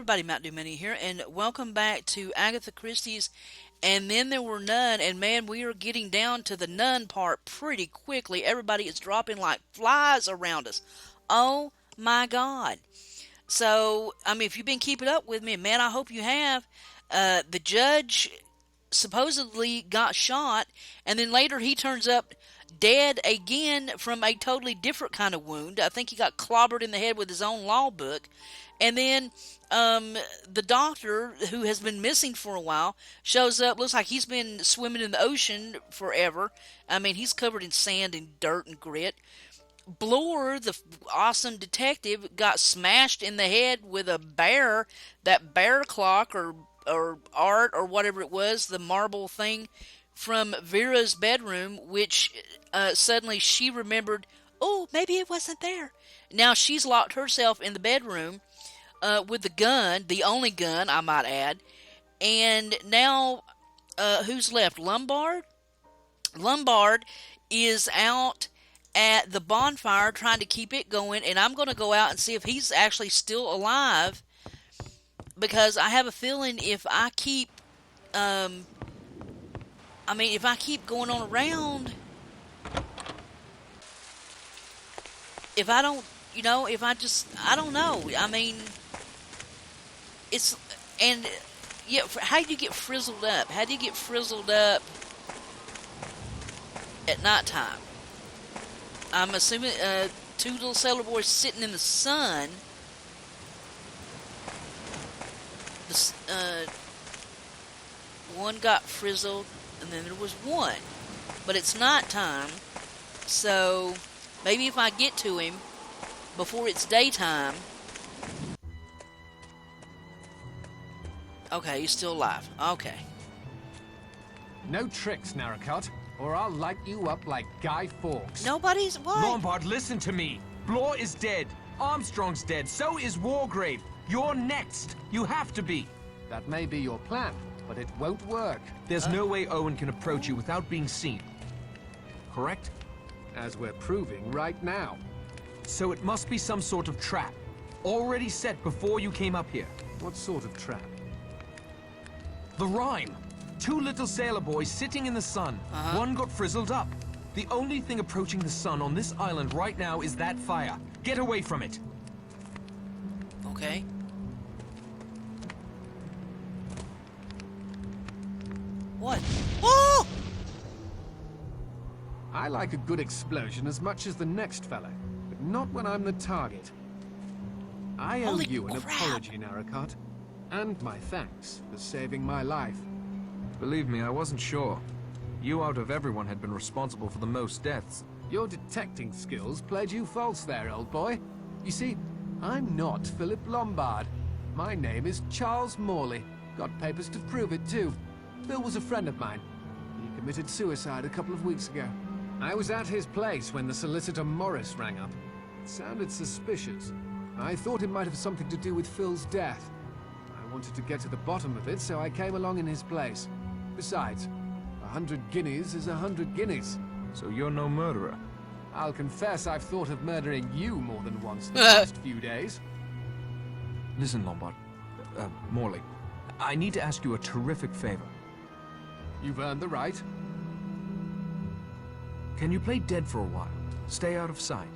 everybody, Mntdewmania here, and welcome back to Agatha Christie's And Then There Were None. And man, we are getting down to the nun part pretty quickly. Everybody is dropping like flies around us. Oh my God. So, I mean, if you've been keeping up with me, man, I hope you have. The judge supposedly got shot, and then later he turns up dead again from a totally different kind of wound. I think he got clobbered in the head with his own law book. And then the doctor, who has been missing for a while, shows up. Looks like he's been swimming in the ocean forever. I mean, he's covered in sand and dirt and grit. Bloor, the awesome detective, got smashed in the head with a bear, that bear clock or art or whatever it was, the marble thing from Vera's bedroom, which suddenly she remembered, oh, maybe it wasn't there. Now she's locked herself in the bedroom with the gun, the only gun, I might add. And now, who's left? Lombard? Lombard is out at the bonfire trying to keep it going, and I'm going to go out and see if he's actually still alive, because I have a feeling if I keep, if I keep going on around, if I don't, I don't know. I mean, it's, and, yeah, how do you get frizzled up? How do you get frizzled up at nighttime? I'm assuming two little sailor boys sitting in the sun. One got frizzled, and then there was one. But it's nighttime, so maybe if I get to him before it's daytime. Okay, he's still alive. Okay. No tricks, Narracott, or I'll light you up like Guy Fawkes. Nobody's what? Lombard, listen to me. Bloor is dead. Armstrong's dead. So is Wargrave. You're next. You have to be. That may be your plan, but it won't work. There's no way Owen can approach you without being seen. Correct? As we're proving right now. So it must be some sort of trap. Already set before you came up here. What sort of trap? The rhyme. Two little sailor boys sitting in the sun. One got frizzled up. The only thing approaching the sun on this island right now is that fire. Get away from it. Okay. What? Oh! I like a good explosion as much as the next fellow, but not when I'm the target. I owe Holy you an crap. apology, Narracott, and my thanks for saving my life. Believe me, I wasn't sure. You out of everyone had been responsible for the most deaths. Your detecting skills played you false there, old boy. You see, I'm not Philip Lombard. My name is Charles Morley. Got papers to prove it, too. Phil was a friend of mine. He committed suicide a couple of weeks ago. I was at his place when the solicitor Morris rang up. It sounded suspicious. I thought it might have something to do with Phil's death. I wanted to get to the bottom of it, so I came along in his place. Besides, 100 guineas is 100 guineas. So you're no murderer. I'll confess I've thought of murdering you more than once the past few days. Listen, Lombard. Morley. I need to ask you a terrific favor. You've earned the right. Can you play dead for a while? Stay out of sight.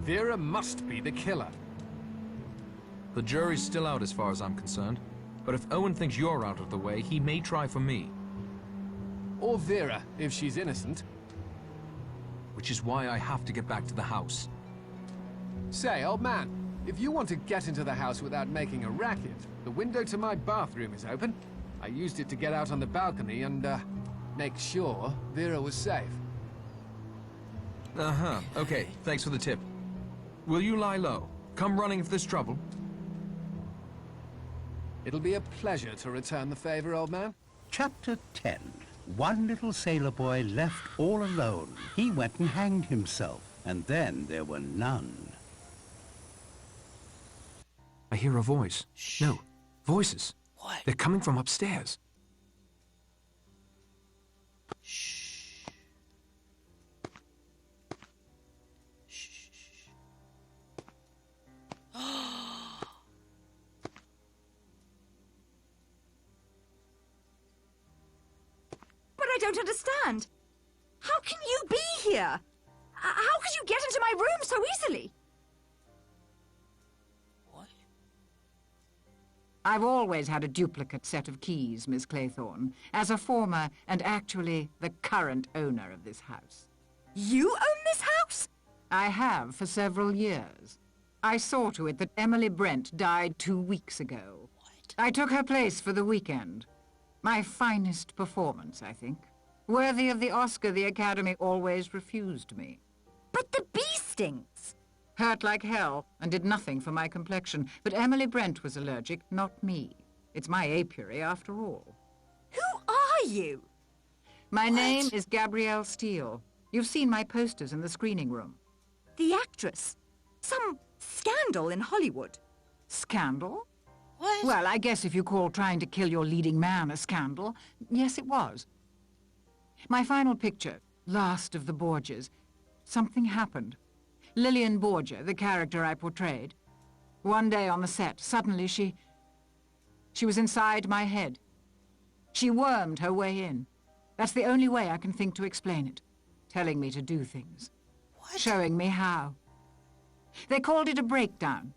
Vera must be the killer. The jury's still out as far as I'm concerned. But if Owen thinks you're out of the way, he may try for me. Or Vera, if she's innocent. Which is why I have to get back to the house. Say, old man, if you want to get into the house without making a racket, the window to my bathroom is open. I used it to get out on the balcony and, make sure Vera was safe. Okay, thanks for the tip. Will you lie low? Come running if there's trouble. It'll be a pleasure to return the favor, old man. Chapter 10. One little sailor boy left all alone. He went and hanged himself, and then there were none. I hear a voice. Shh. No, voices. What? They're coming from upstairs. Shh. Shh. don't understand. How can you be here? How could you get into my room so easily? What? I've always had a duplicate set of keys, Miss Claythorne, as a former and actually the current owner of this house. You own this house? I have for several years. I saw to it that Emily Brent died 2 weeks ago. What? I took her place for the weekend. My finest performance, I think. Worthy of the Oscar the Academy always refused me. But the bee stings. Hurt like hell and did nothing for my complexion. But Emily Brent was allergic, not me. It's my apiary after all. Who are you? My name is Gabrielle Steele. You've seen my posters in the screening room. The actress. Some scandal in Hollywood. Scandal? What? Well, I guess if you call trying to kill your leading man a scandal, yes, it was. My final picture, Last of the Borgias, something happened. Lillian Borgia, the character I portrayed, one day on the set, suddenly she was inside my head. She wormed her way in. That's the only way I can think to explain it. Telling me to do things. What? Showing me how. They called it a breakdown.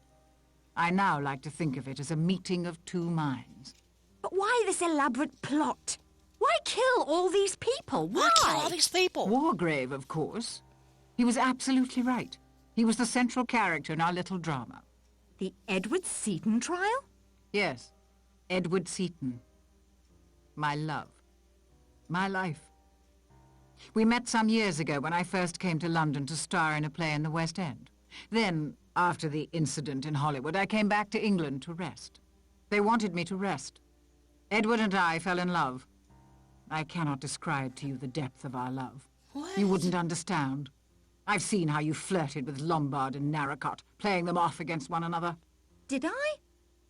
I now like to think of it as a meeting of two minds. But why this elaborate plot? Why kill all these people? Why? Why kill all these people? Wargrave, of course. He was absolutely right. He was the central character in our little drama. The Edward Seaton trial? Yes, Edward Seaton. My love. My life. We met some years ago when I first came to London to star in a play in the West End. Then, after the incident in Hollywood, I came back to England to rest. They wanted me to rest. Edward and I fell in love. I cannot describe to you the depth of our love. What? You wouldn't understand. I've seen how you flirted with Lombard and Narracott, playing them off against one another. Did I?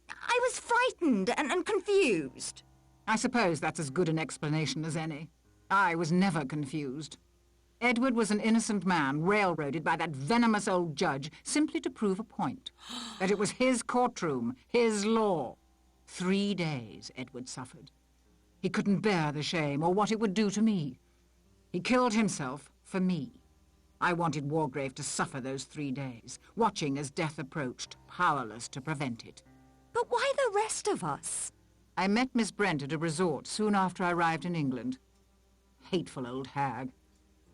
I was frightened and confused. I suppose that's as good an explanation as any. I was never confused. Edward was an innocent man railroaded by that venomous old judge simply to prove a point. That it was his courtroom, his law. 3 days Edward suffered. He couldn't bear the shame or what it would do to me. He killed himself for me. I wanted Wargrave to suffer those 3 days, watching as death approached, powerless to prevent it. But why the rest of us? I met Miss Brent at a resort soon after I arrived in England. Hateful old hag.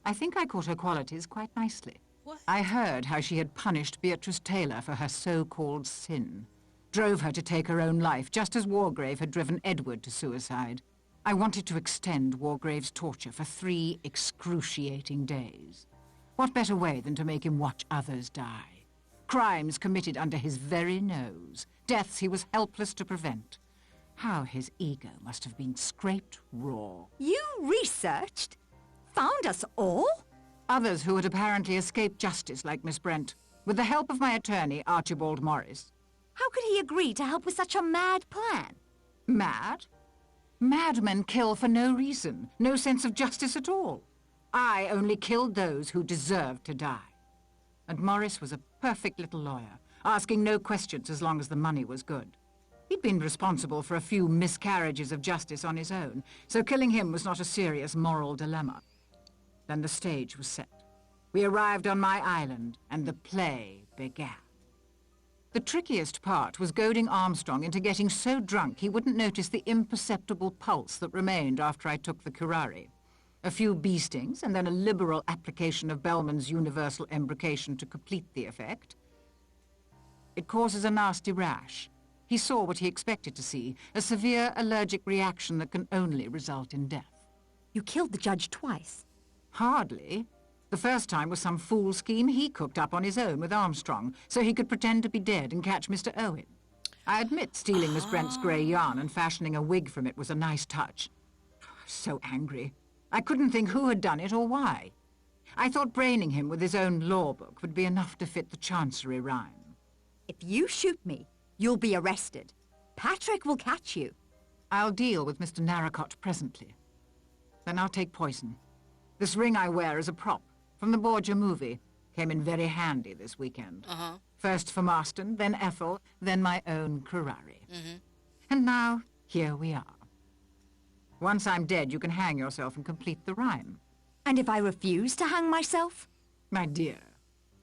I think I caught her qualities quite nicely. What? I heard how she had punished Beatrice Taylor for her so-called sin. Drove her to take her own life, just as Wargrave had driven Edward to suicide. I wanted to extend Wargrave's torture for 3 excruciating days. What better way than to make him watch others die? Crimes committed under his very nose. Deaths he was helpless to prevent. How his ego must have been scraped raw. You researched? Found us all? Others who had apparently escaped justice, like Miss Brent, with the help of my attorney, Archibald Morris. How could he agree to help with such a mad plan? Mad? Madmen kill for no reason, no sense of justice at all. I only killed those who deserved to die. And Morris was a perfect little lawyer, asking no questions as long as the money was good. He'd been responsible for a few miscarriages of justice on his own, so killing him was not a serious moral dilemma. Then the stage was set. We arrived on my island, and the play began. The trickiest part was goading Armstrong into getting so drunk he wouldn't notice the imperceptible pulse that remained after I took the curare. A few bee stings, and then a liberal application of Bellman's universal embrocation to complete the effect. It causes a nasty rash. He saw what he expected to see, a severe allergic reaction that can only result in death. You killed the judge twice. Hardly. The first time was some fool scheme he cooked up on his own with Armstrong, so he could pretend to be dead and catch Mr. Owen. I admit stealing Miss Brent's grey yarn and fashioning a wig from it was a nice touch. So angry. I couldn't think who had done it or why. I thought braining him with his own law book would be enough to fit the Chancery rhyme. If you shoot me, you'll be arrested. Patrick will catch you. I'll deal with Mr. Narracott presently. Then I'll take poison. This ring I wear is a prop from the Borgia movie. Came in very handy this weekend. First for Marston, then Ethel, then my own curare. And now, here we are. Once I'm dead, you can hang yourself and complete the rhyme. And if I refuse to hang myself? My dear,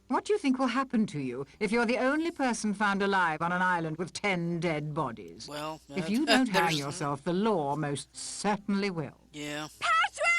what do you think will happen to you if you're the only person found alive on an island with 10 dead bodies? Well, If you don't hang there's- yourself, the law most certainly will. Yeah. Patrick!